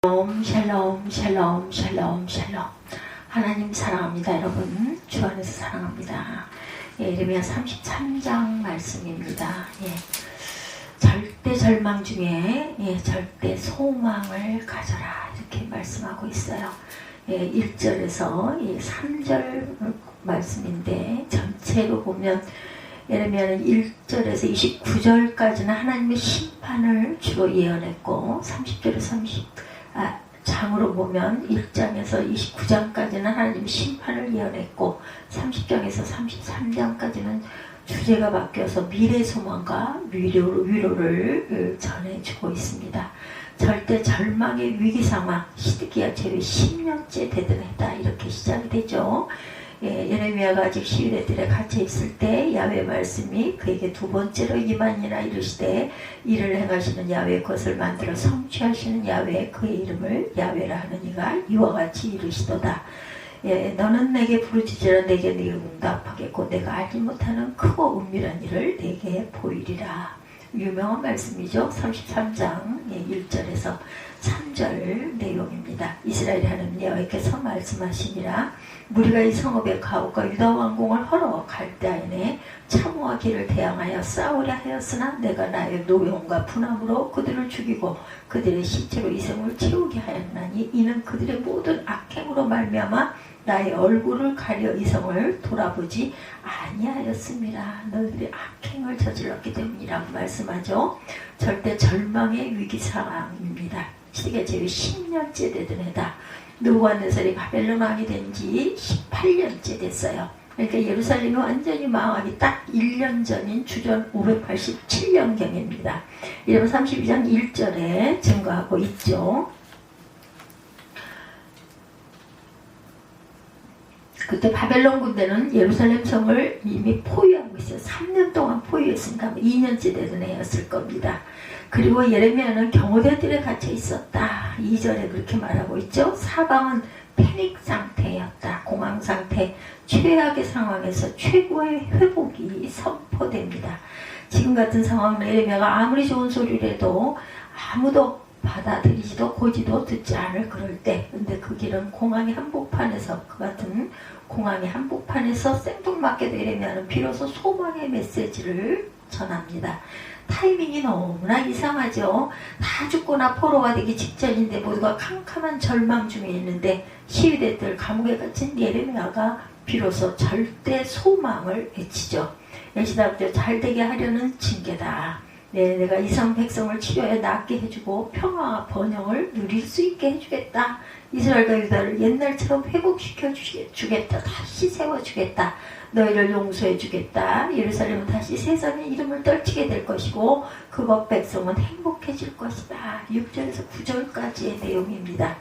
샬롬 샬롬 샬롬 샬롬. 하나님 사랑합니다. 여러분 주 안에서 사랑합니다. 예레미야 33장 말씀입니다. 절대 절망 중에 절대 소망을 가져라 이렇게 말씀하고 있어요. 1절에서 3절 말씀인데 전체로 보면 예레미야는 1절에서 29절까지는 하나님의 심판을 주로 예언했고 30절에서 장으로 보면 1장에서 29장까지는 하나님의 심판을 예언했고 30장에서 33장까지는 주제가 바뀌어서 미래 소망과 위로를 전해주고 있습니다. 절대 절망의 위기 상황, 시드기야 제위 10년째 되던 해다 이렇게 시작이 되죠. 예레미야가 아직 시위대 뜰에 갇혀 있을 때 야훼 말씀이 그에게 두 번째로 이만이나 이르시되 이를 행하시는 야훼 것을 만들어 성취하시는 야훼 그의 이름을 야훼라 하느니가 이와 같이 이르시도다. 너는 내게 부르짖으라 내게 네 응답하겠고 내가 알지 못하는 크고 은밀한 일을 내게 보이리라. 유명한 말씀이죠. 33장 1절에서 3절 내용입니다. 이스라엘 하나님 여호와께서 말씀하시니라. 무리가 이 성읍의 가옥과 유다 왕궁을 헐어 갈대아인에 참호와 길을 대항하여 싸우려 하였으나 내가 나의 노용과 분함으로 그들을 죽이고 그들의 시체로 이 성을 채우게 하였나니 이는 그들의 모든 악행으로 말미암아 나의 얼굴을 가려 이 성을 돌아보지 아니하였습니다. 너희들이 악행을 저질렀기 때문이라고 말씀하죠. 절대 절망의 위기 상황입니다. 시대가 제위 10년째 되던 해다. 느부갓네살이 바벨론 왕이 된 지 18년째 됐어요. 그러니까 예루살렘이 완전히 망하기 딱 1년 전인 주전 587년경입니다. 이러면 32장 1절에 증거하고 있죠. 그때 바벨론 군대는 예루살렘 성을 이미 포위하고 있어요. 3년 동안 포위했으니까 2년째 되던 해였을 겁니다. 그리고 예레미야는 경호대들에 갇혀 있었다. 2절에 그렇게 말하고 있죠. 사방은 패닉 상태였다. 공황 상태, 최악의 상황에서 최고의 회복이 선포됩니다. 지금 같은 상황은 예레미야가 아무리 좋은 소리를 해도 아무도 받아들이지도 고지도 듣지 않을 그럴 때, 근데 그 길은 공항의 한복판에서, 그 같은 공항의 한복판에서 생뚱맞게도 예레미야는 비로소 소망의 메시지를 전합니다. 타이밍이 너무나 이상하죠. 다 죽거나 포로가 되기 직전인데 모두가 캄캄한 절망 중에 있는데 시위대들 감옥에 갇힌 예레미야가 비로소 절대 소망을 외치죠. 애시다부터 잘되게 하려는 징계다. 내가 이성 백성을 치료해 낫게 해주고 평화와 번영을 누릴 수 있게 해주겠다. 이스라엘과 유다를 옛날처럼 회복시켜 주겠다. 다시 세워주겠다. 너희를 용서해 주겠다. 예루살렘은 다시 세상의 이름을 떨치게 될 것이고 그것 백성은 행복해질 것이다. 6절에서 9절까지의 내용입니다.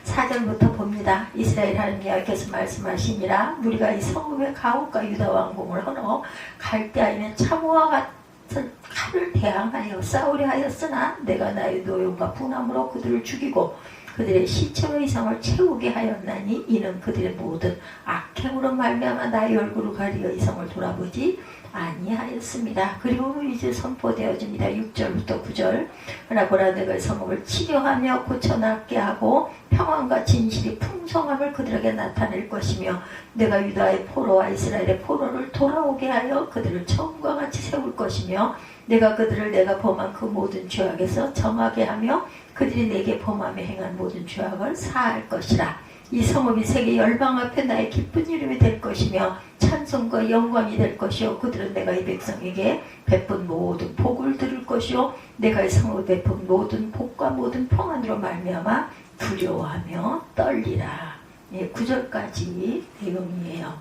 4절부터 봅니다. 이스라엘 하나님 여호와께서 말씀하시니라. 우리가 이 성읍의 가옥과 유다 왕궁을 헐어 갈대아인의 참호와 같은 칼을 대항하여 싸우려 하였으나 내가 나의 노용과 분함으로 그들을 죽이고 그들의 시체로 이 성을 채우게 하였나니 이는 그들의 모든 악행으로 말미암아 나의 얼굴을 가리어 이 성을 돌아보지 아니하였습니다. 그리고 이제 선포되어집니다. 6절부터 9절. 그러나 보라 내가 성읍을 치료하며 고쳐낫게 하고 평안과 진실이 풍성함을 그들에게 나타낼 것이며 내가 유다의 포로와 이스라엘의 포로를 돌아오게 하여 그들을 처음과 같이 세울 것이며 내가 그들을 내가 범한 그 모든 죄악에서 정하게 하며 그들이 내게 범하며 행한 모든 죄악을 사할 것이라. 이 성읍이 세계 열방 앞에 나의 기쁜 이름이 될 것이며 찬송과 영광이 될 것이요 그들은 내가 이 백성에게 베푼 모든 복을 들을 것이요 내가 이 성읍에 베푼 모든 복과 모든 평안으로 말미암아 두려워하며 떨리라. 9절까지 내용이에요.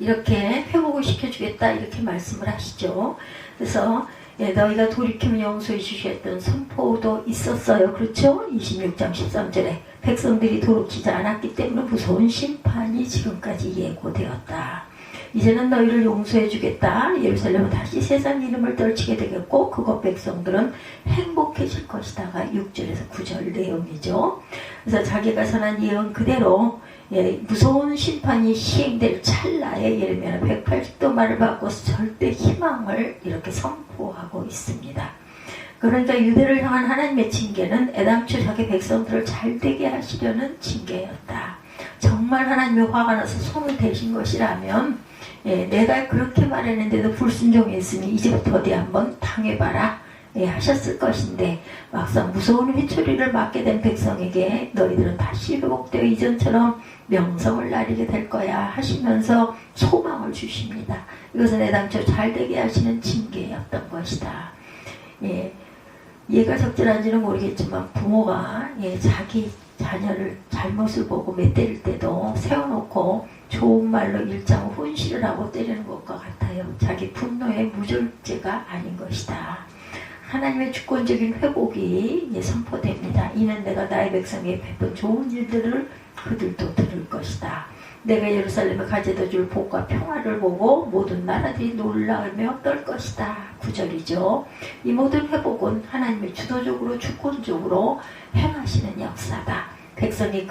이렇게 회복을 시켜주겠다 이렇게 말씀을 하시죠. 그래서 너희가 돌이키면 용서해 주셨던 선포도 있었어요. 그렇죠? 26장 13절에 백성들이 돌이키지 않았기 때문에 무서운 심판이 지금까지 예고되었다. 이제는 너희를 용서해 주겠다. 예루살렘은 다시 세상 이름을 떨치게 되겠고 그곳 백성들은 행복해질 것이다가 6절에서 9절 내용이죠. 그래서 자기가 선한 예언 그대로 무서운 심판이 시행될 찰나에 예레미야는 180도 말을 바꿔서 절대 희망을 이렇게 선포하고 있습니다. 그러니까 유대를 향한 하나님의 징계는 애당초 자기 백성들을 잘되게 하시려는 징계였다. 정말 하나님의 화가 나서 손을 대신 것이라면 내가 그렇게 말했는데도 불순종했으니 이제부터 어디 한번 당해봐라 하셨을 것인데 막상 무서운 회초리를 맞게 된 백성에게 너희들은 다시 회복되어 이전처럼 명성을 나리게 될 거야 하시면서 소망을 주십니다. 이것은 애당초 잘되게 하시는 징계였던 것이다. 얘가 적절한지는 모르겠지만 부모가 자기 자녀를 잘못을 보고 맷때릴 때도 세워놓고 좋은 말로 일장 훈시를 하고 때리는 것과 같아요. 자기 분노의 무절제가 아닌 것이다. 하나님의 주권적인 회복이 선포됩니다. 이는 내가 나의 백성에게 베푼 좋은 일들을 그들도 들을 것이다. 내가 예루살렘에 가져다 줄 복과 평화를 보고 모든 나라들이 놀라며 떨 것이다. 9절이죠. 이 모든 회복은 하나님의 주도적으로 주권적으로 행하시는 역사다. 백성이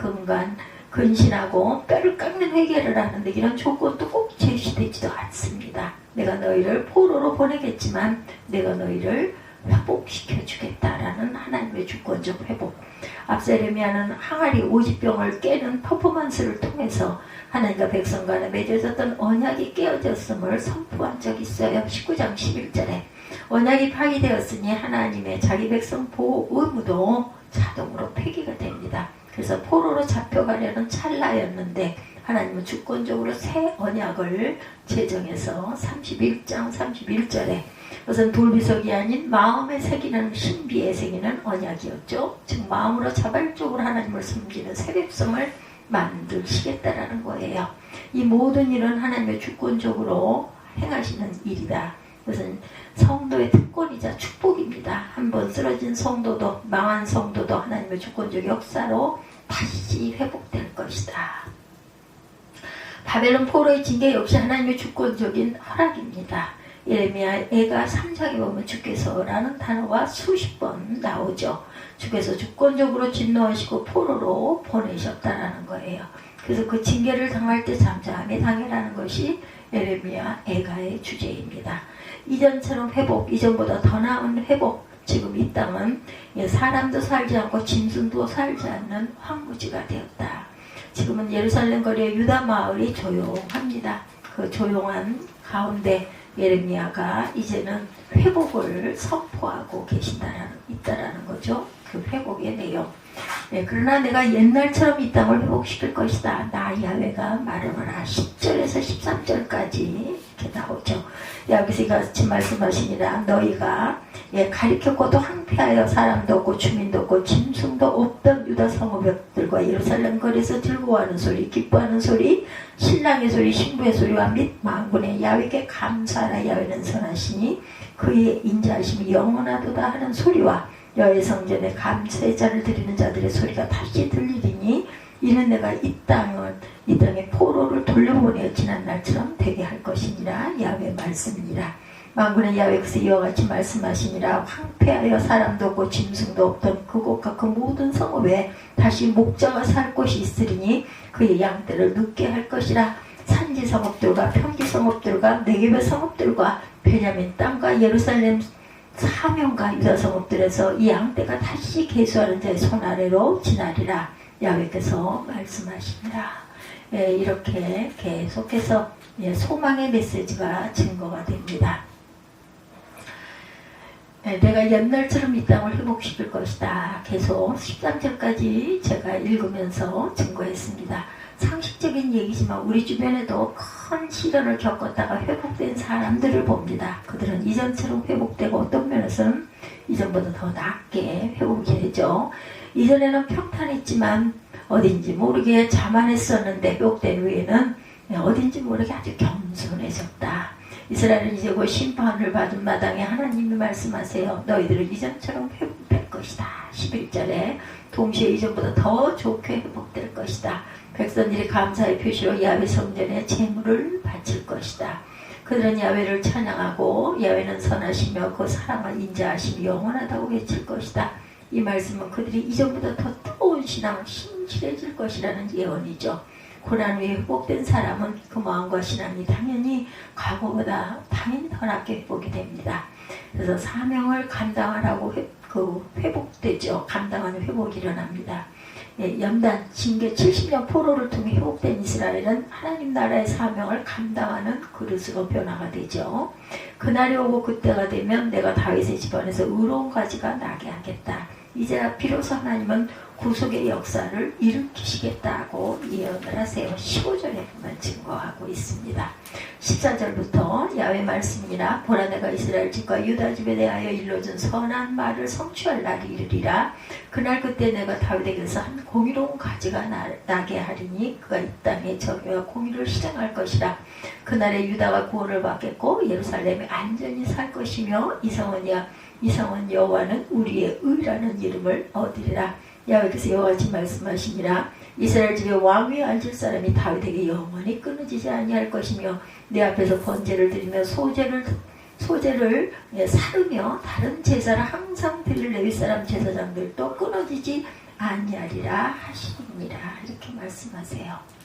근신하고 뼈를 깎는 회개를 하는데 이런 조건도 꼭 제시되지도 않습니다. 내가 너희를 포로로 보내겠지만 내가 너희를 회복시켜 주겠다라는 하나님의 주권적 회복. 앞서 예레미야는 항아리 50병을 깨는 퍼포먼스를 통해서 하나님과 백성 간에 맺어졌던 언약이 깨어졌음을 선포한 적이 있어요. 19장 11절에 언약이 파기되었으니 하나님의 자기 백성 보호 의무도 자동으로 폐기가 됩니다. 그래서 포로로 잡혀가려는 찰나였는데 하나님은 주권적으로 새 언약을 제정해서 31장 31절에 그것은 돌비석이 아닌 마음에 새기는 신비에 새기는 언약이었죠. 즉 마음으로 자발적으로 하나님을 섬기는 새 백성을 만드시겠다라는 거예요. 이 모든 일은 하나님의 주권적으로 행하시는 일이다. 그것은 성도의 특권이자 축복입니다. 한번 쓰러진 성도도 망한 성도도 하나님의 주권적 역사로 다시 회복될 것이다. 바벨론 포로의 징계 역시 하나님의 주권적인 허락입니다. 예레미야 애가 3장에 보면 주께서라는 단어가 수십 번 나오죠. 주께서 주권적으로 진노하시고 포로로 보내셨다라는 거예요. 그래서 그 징계를 당할 때 잠잠히 당해라는 것이 예레미야 애가의 주제입니다. 이전처럼 회복, 이전보다 더 나은 회복. 지금 이 땅은 사람도 살지 않고 짐승도 살지 않는 황무지가 되었다. 지금은 예루살렘 거리의 유다 마을이 조용합니다. 그 조용한 가운데 예레미야가 이제는 회복을 선포하고 있다라는 거죠. 그 회복의 내용. 그러나 내가 옛날처럼 이 땅을 회복시킬 것이다. 나 야훼가 말을 하라. 10절에서 13절까지 이렇게 나오죠. 여기서 이같이 말씀하시니라. 너희가 가리켰고도 항폐하여 사람도 없고 주민도 없고 짐승도 없던 유다 성읍들과 예루살렘 거리에서 즐거워하는 소리, 기뻐하는 소리, 신랑의 소리, 신부의 소리와 및 만군의 야훼에게 감사하라. 야훼는 선하시니 그의 인자하심이 영원하도다 하는 소리와 여호와의 성전에 감사의 자를 드리는 자들의 소리가 다시 들리리니 이는 내가 이 땅에 포로를 돌려보내어 지난 날처럼 되게 할 것이니라. 야훼의 말씀이니라. 만군의 야훼께서 이와 같이 말씀하시니라. 황폐하여 사람도 없고 짐승도 없던 그곳과 그 모든 성읍에 다시 목자가 살 곳이 있으리니 그의 양떼를 눕게 할 것이라. 산지 성읍들과 평지 성읍들과 네겝의 성읍들과 베냐민 땅과 예루살렘 사명과 유다 성읍들에서 이 양떼가 다시 계수하는 자의 손 아래로 지나리라. 야훼께서 말씀하시니라. 이렇게 계속해서 소망의 메시지가 증거가 됩니다. 내가 옛날처럼 이 땅을 회복시킬 것이다. 계속 13절까지 제가 읽으면서 증거했습니다. 상식적인 얘기지만 우리 주변에도 큰 시련을 겪었다가 회복된 사람들을 봅니다. 그들은 이전처럼 회복되고 어떤 면에서는 이전보다 더 낫게 회복이 되죠. 이전에는 평탄했지만 어딘지 모르게 자만했었는데 회복된 후에는 어딘지 모르게 아주 겸손해졌다. 이스라엘은 이제 곧 심판을 받은 마당에 하나님이 말씀하세요. 너희들은 이전처럼 회복될 것이다. 11절에 동시에 이전보다 더 좋게 회복될 것이다. 백성들이 감사의 표시로 야훼 성전에 제물을 바칠 것이다. 그들은 야훼를 찬양하고 야훼는 선하시며 그 사랑을 인자하심이 영원하다고 외칠 것이다. 이 말씀은 그들이 이전보다 더 뜨거운 신앙을 신실해질 것이라는 예언이죠. 고난 후에 회복된 사람은 그 마음과 신앙이 당연히 과거보다 당연히 더 낫게 회복이 됩니다. 그래서 사명을 감당하라고 회복되죠. 감당하는 회복이 일어납니다. 연단, 징계 70년 포로를 통해 회복된 이스라엘은 하나님 나라의 사명을 감당하는 그릇으로 변화가 되죠. 그날이 오고 그때가 되면 내가 다윗의 집안에서 의로운 가지가 나게 하겠다. 이제야 비로소 하나님은 구속의 역사를 일으키시겠다고 예언을 하세요. 15절에만 증거하고 있습니다. 14절부터 야훼 말씀이니라. 보라, 내가 이스라엘 집과 유다 집에 대하여 일러준 선한 말을 성취할 날이 이르리라. 그날 그때 내가 다윗에게서 한 공의로운 가지가 나게 하리니 그가 이 땅에 정의와 공의를 실행할 것이라. 그날에 유다가 구원을 받겠고 예루살렘이 안전히 살 것이며 이성은 여호와는 우리의 의라는 이름을 얻으리라. 야훼께서 이와 같이 말씀하시니라. 이스라엘 집에 왕위에 앉을 사람이 다윗에게 영원히 끊어지지 아니할 것이며 내 앞에서 번제를 드리며 소제를 사르며 다른 제사를 항상 드릴 레위 사람 제사장들도 끊어지지 아니하리라 하시니라. 이렇게 말씀하세요.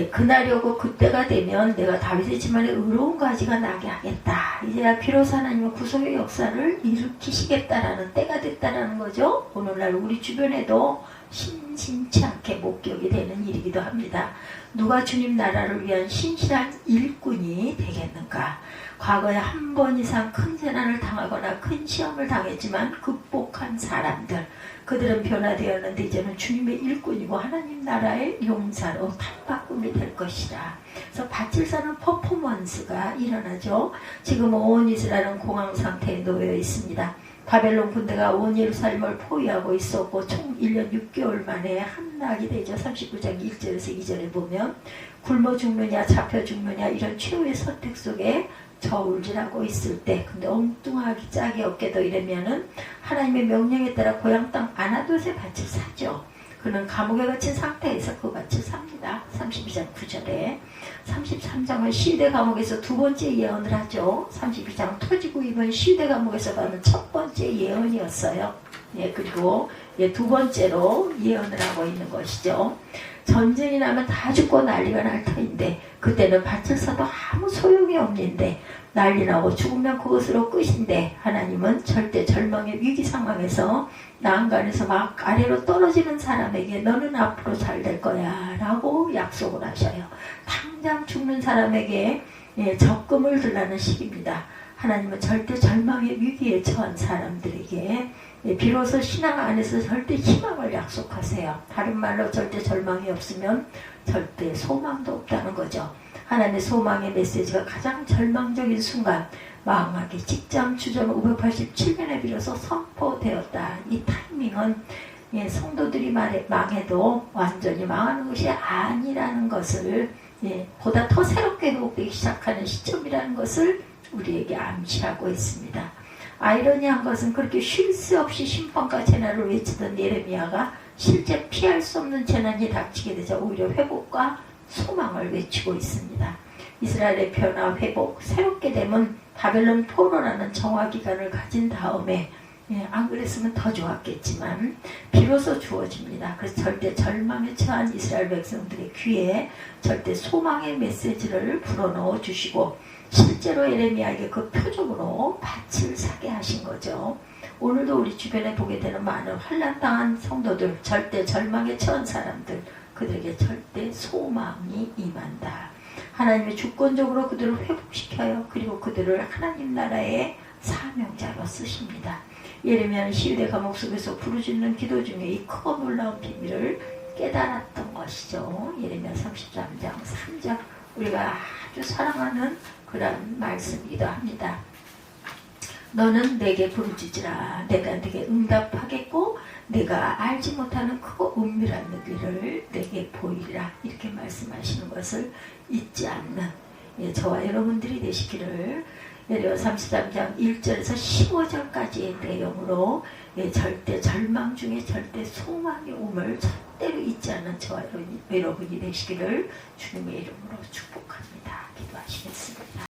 그날이 오고 그때가 되면 내가 다윗의 집안에 의로운 가지가 나게 하겠다. 이제야 비로소 하나님은 구속의 역사를 일으키시겠다라는 때가 됐다라는 거죠. 오늘날 우리 주변에도 심심치 않게 목격이 되는 일이기도 합니다. 누가 주님 나라를 위한 신실한 일꾼이 되겠는가? 과거에 한 번 이상 큰 재난을 당하거나 큰 시험을 당했지만 극복한 사람들, 그들은 변화되었는데 이제는 주님의 일꾼이고 하나님 나라의 용사로 탑바꿈이 될 것이라. 그래서 바칠사는 퍼포먼스가 일어나죠. 지금 온 이스라엘은 공황 상태에 놓여 있습니다. 바벨론 군대가 온 예루살렘을 포위하고 있었고 총 1년 6개월 만에 함락이 되죠. 39장 1절에서 2절에 보면 굶어 죽느냐 잡혀 죽느냐 이런 최후의 선택 속에 저울질하고 있을 때, 근데 엉뚱하기 짝이 없게도 이러면은 하나님의 명령에 따라 고향 땅 아나돗의 밭을 사죠. 그는 감옥에 갇힌 상태에서 그 밭을 삽니다. 32장 9절에 33장은 시대 감옥에서 두 번째 예언을 하죠. 32장 터지고 입은 시대 감옥에서 받은 첫 번째 예언이었어요. 그리고 두 번째로 예언을 하고 있는 것이죠. 전쟁이 나면 다 죽고 난리가 날 터인데 그때는 밭을 사도 아무 소용이 없는데 난리 나고 죽으면 그것으로 끝인데 하나님은 절대 절망의 위기 상황에서 난간에서 막 아래로 떨어지는 사람에게 너는 앞으로 잘 될 거야 라고 약속을 하셔요. 당장 죽는 사람에게 적금을 들라는 식입니다. 하나님은 절대 절망의 위기에 처한 사람들에게 비로소 신앙 안에서 절대 희망을 약속하세요. 다른 말로 절대 절망이 없으면 절대 소망도 없다는 거죠. 하나님의 소망의 메시지가 가장 절망적인 순간 망하기 직전 주전 587년에 비로소 선포되었다. 이 타이밍은 성도들이 망해도 완전히 망하는 것이 아니라는 것을 보다 더 새롭게 회복되기 시작하는 시점이라는 것을 우리에게 암시하고 있습니다. 아이러니한 것은 그렇게 쉴 새 없이 심판과 재난을 외치던 예레미야가 실제 피할 수 없는 재난이 닥치게 되자 오히려 회복과 소망을 외치고 있습니다. 이스라엘의 변화, 회복, 새롭게 되면 바벨론 포로라는 정화기간을 가진 다음에 안 그랬으면 더 좋았겠지만 비로소 주어집니다. 그래서 절대 절망에 처한 이스라엘 백성들의 귀에 절대 소망의 메시지를 불어넣어 주시고 실제로 예레미야에게 그 표적으로 밭을 사게 하신 거죠. 오늘도 우리 주변에 보게 되는 많은 환난당한 성도들, 절대 절망에 처한 사람들, 그들에게 절대 소망이 임한다. 하나님이 주권적으로 그들을 회복시켜요. 그리고 그들을 하나님 나라의 사명자로 쓰십니다. 예레미야는 시위대 감옥 속에서 부르짖는 기도 중에 이 크고 놀라운 비밀을 깨달았던 것이죠. 예레미야 33장 3절, 우리가 아주 사랑하는 그런 말씀이기도 합니다. 너는 내게 부르짖으라. 내가 네게 응답하겠고 내가 알지 못하는 크고 은밀한 일을 내게 보이리라. 이렇게 말씀하시는 것을 잊지 않는 저와 여러분들이 되시기를 예레미야 33장 1절에서 15절까지의 내용으로 절대 절망 중에 절대 소망의 옴을 절대로 잊지 않는 저와 여러분이 되시기를 주님의 이름으로 축복합니다. 기도하시겠습니다.